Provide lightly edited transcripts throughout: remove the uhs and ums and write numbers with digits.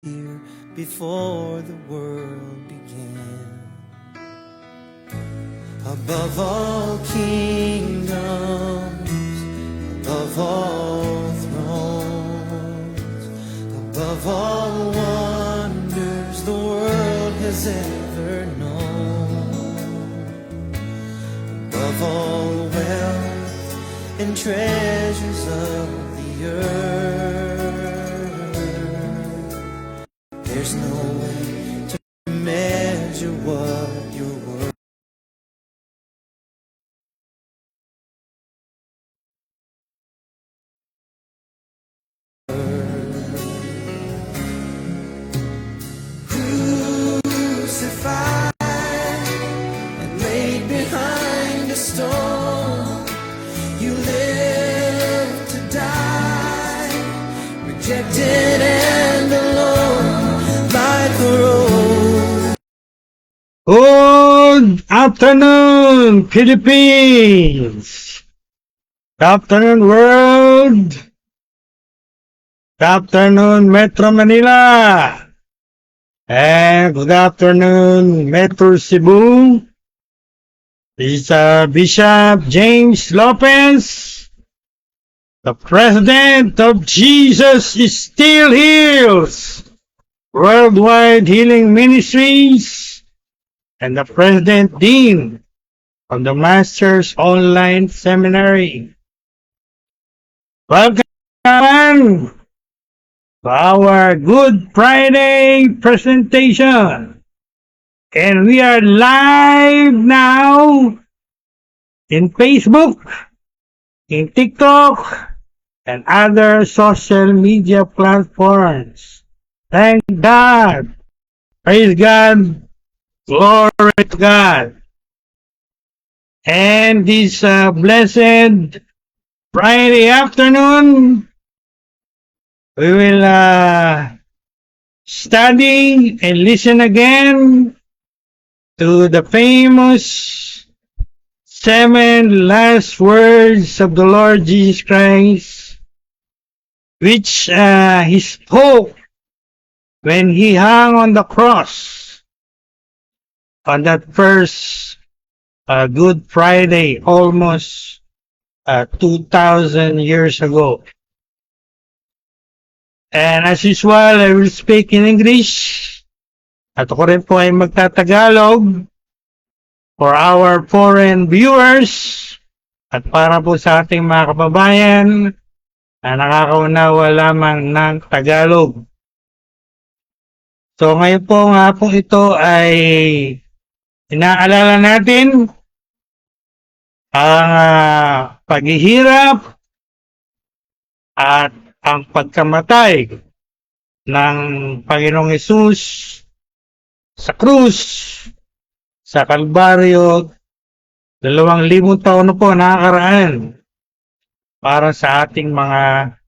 here before the world began. Above all kingdoms, above all thrones, above all wonders the world has ever known, above all wealth and treasures of the earth, there's no way to measure what you're worth. Crucified and laid behind a stone, you live to die, rejected and alone, like a rose. Good afternoon, Philippines! Good afternoon, world! Good afternoon, Metro Manila! And good afternoon, Metro Cebu! This is Bishop James Lopez. The President of Jesus is Still Heals! Worldwide Healing Ministries, and the President Dean of the Masters Online Seminary. Welcome to our Good Friday presentation. And we are live now in Facebook, in TikTok, and other social media platforms. Thank God. Praise God. Glory to God. And this blessed Friday afternoon, we will study and listen again to the famous 7 last words of the Lord Jesus Christ, which he spoke when he hung on the cross on that first Good Friday, almost 2,000 years ago. And as usual, I will speak in English. At ako rin po ay magtatagalog for our foreign viewers at para po sa ating mga kababayan na nakakaunawa lamang ng Tagalog. So ngayon po nga po ito ay inaalala natin ang paghihirap at ang pagkamatay ng Panginoong Hesus sa krus, sa Kalbaryo, 2,000 taon na po nakakaraan para sa ating mga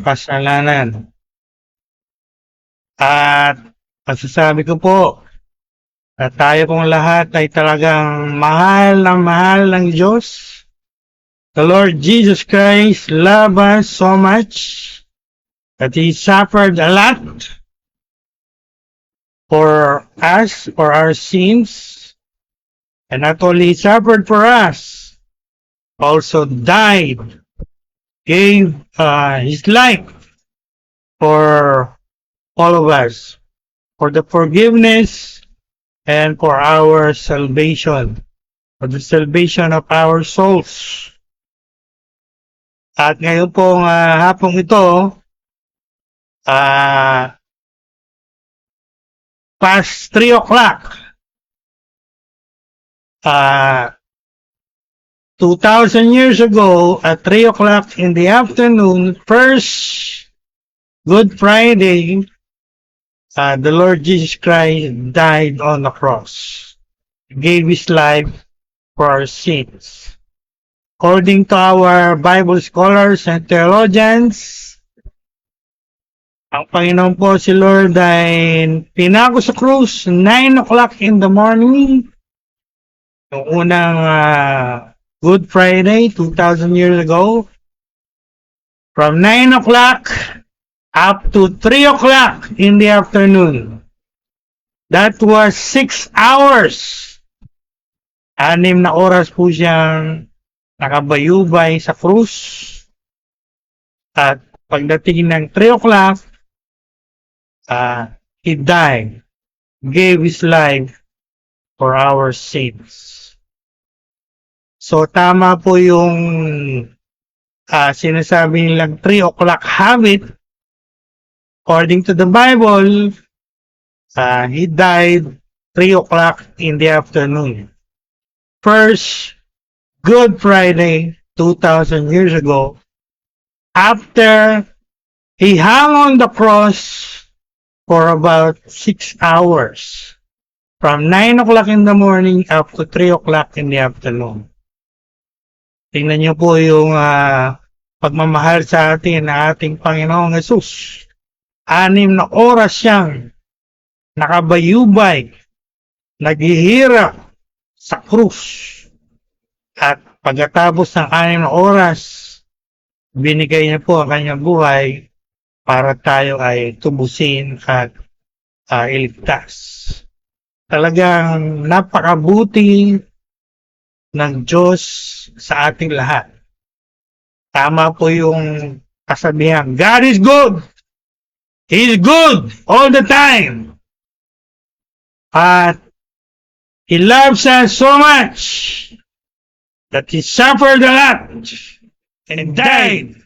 kasalanan. At masasabi ko po na tayo pong lahat ay talagang mahal ng Diyos. The Lord Jesus Christ loved us so much that He suffered a lot for us, for our sins. And not only He suffered for us, also died, gave His life for all of us, for the forgiveness and for our salvation, for the salvation of our souls. At ngayon pong hapong ito, past 3 o'clock, 2,000 years ago, at 3 o'clock in the afternoon, first Good Friday, the Lord Jesus Christ died on the cross. He gave His life for our sins. According to our Bible scholars and theologians, ang Panginoon po si Lord ay pinako sa krus 9 o'clock in the morning. Yung unang Good Friday, 2,000 years ago. From 9 o'clock up to 3 o'clock in the afternoon. That was 6 hours. 6 na oras po siyang nakabayubay sa krus. At pagdating ng 3 o'clock, he died, gave his life for our sins. So tama po yung sinasabi nilang 3 o'clock habit. According to the Bible, he died 3 o'clock in the afternoon. First Good Friday 2,000 years ago, after he hung on the cross for about 6 hours, from 9 o'clock in the morning up to 3 o'clock in the afternoon. Tingnan niyo po yung pagmamahal sa atin na ating Panginoong Jesus. 6 na oras siyang nakabayubay, naghihirap sa krus. At pagkatapos ng 6 na oras, binigay niya po ang kanyang buhay para tayo ay tubusin at iligtas. Talagang napakabuti ng Diyos sa ating lahat. Tama po yung kasabihan, God is good! He is good all the time! At He loves us so much that He suffered a lot and died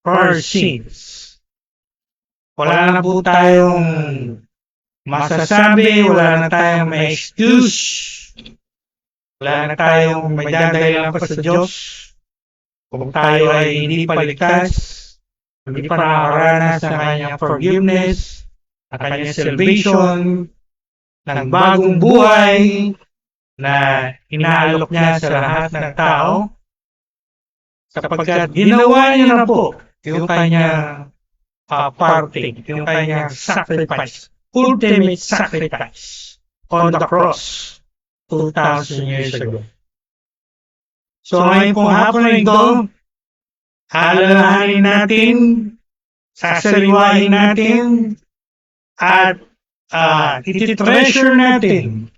for our sins. Wala na po tayong masasabi, wala na tayong may excuse, wala na tayong may dadailan pa sa Diyos. Kung tayo ay hindi pa ligtas, hindi pa nakakaranas ng kanyang forgiveness, ng kanyang salvation, ng bagong buhay na inaalok niya sa lahat ng tao, sapagkat ginawa niya na po yung kanyang parting, yung kanyang sacrifice, ultimate sacrifice on the cross 2,000 years ago. So ngayon pong hapon na ito, alalahanin natin, sasaliwain natin, at iti-treasure natin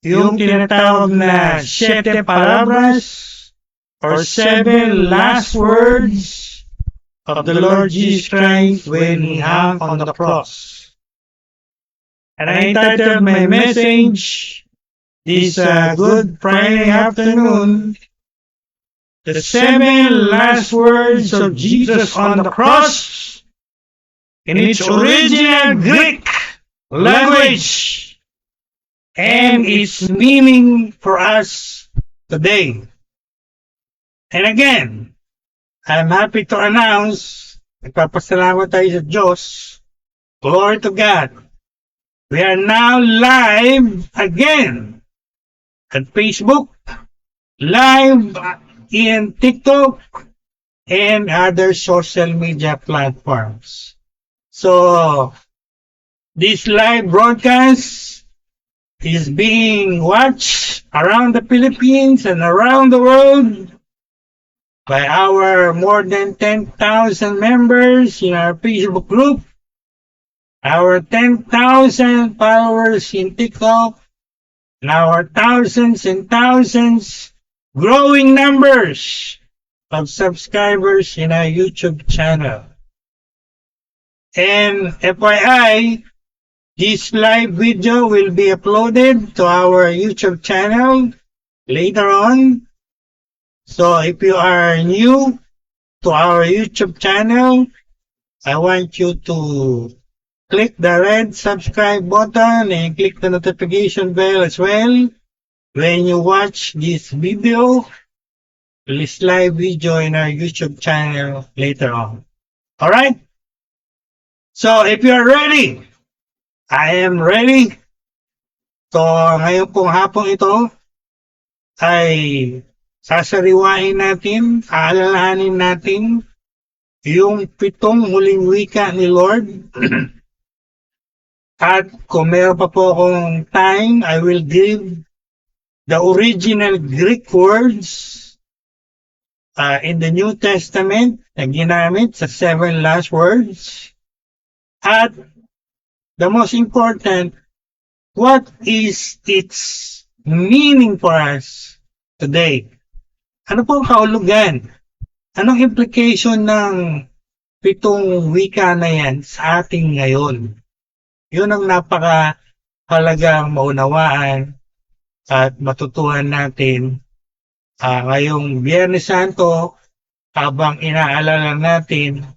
yung tinatawag na 7 palabras or 7 last words of the Lord Jesus Christ when He hung on the cross. And I entitled my message this Good Friday afternoon, the 7 last words of Jesus on the cross in its original Greek language and its meaning for us today. And again, I'm happy to announce, nagpapasalamat tayo sa Diyos, glory to God, we are now live again on Facebook, live in TikTok, and other social media platforms. So, this live broadcast is being watched around the Philippines and around the world by our more than 10,000 members in our Facebook group, our 10,000 followers in TikTok, and our thousands and thousands growing numbers of subscribers in our YouTube channel. And FYI, this live video will be uploaded to our YouTube channel later on. So if you are new to our YouTube channel, I want you to click the red subscribe button and click the notification bell as well when you watch this video, this live video in our YouTube channel later on. Alright? So if you are ready, I am ready. So ngayon pong hapong ito ay sasariwain natin, aalalahanin natin yung 7 huling wika ni Lord. At kung meron pa po akong time, I will give the original Greek words in the New Testament na ginamit sa 7 last words. At the most important, what is its meaning for us today? Ano po ang kahulugan? Anong implication ng 7 wika na yan sa ating ngayon? Yun ang napakahalagang maunawaan at matutuhan natin ngayong Biyernes Santo habang inaalala natin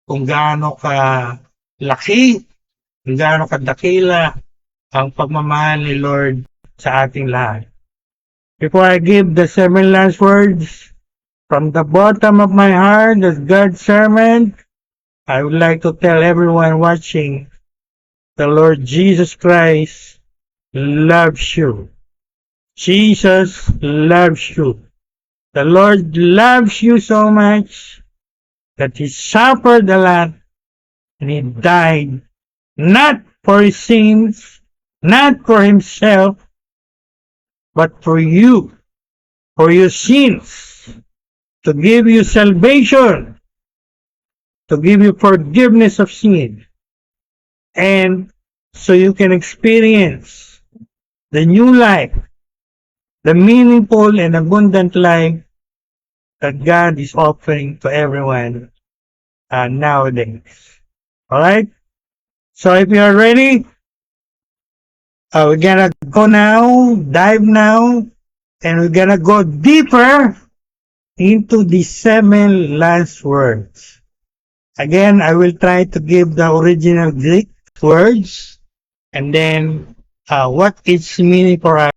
kung gaano ka laki, kung gaano kadakila ang pagmamahal ni Lord sa ating lahat. Before I give the 7 last words, from the bottom of my heart as God's servant, I would like to tell everyone watching, the Lord Jesus Christ loves you. Jesus loves you. The Lord loves you so much that He suffered a lot and He died not for His sins, not for Himself, but for you, for your sins, to give you salvation, to give you forgiveness of sin, and so you can experience the new life, the meaningful and abundant life that God is offering to everyone nowadays. Alright? So if you are ready, we're gonna go now, dive now, and we're gonna go deeper into the 7 last words. Again, I will try to give the original Greek words and then what its meaning for us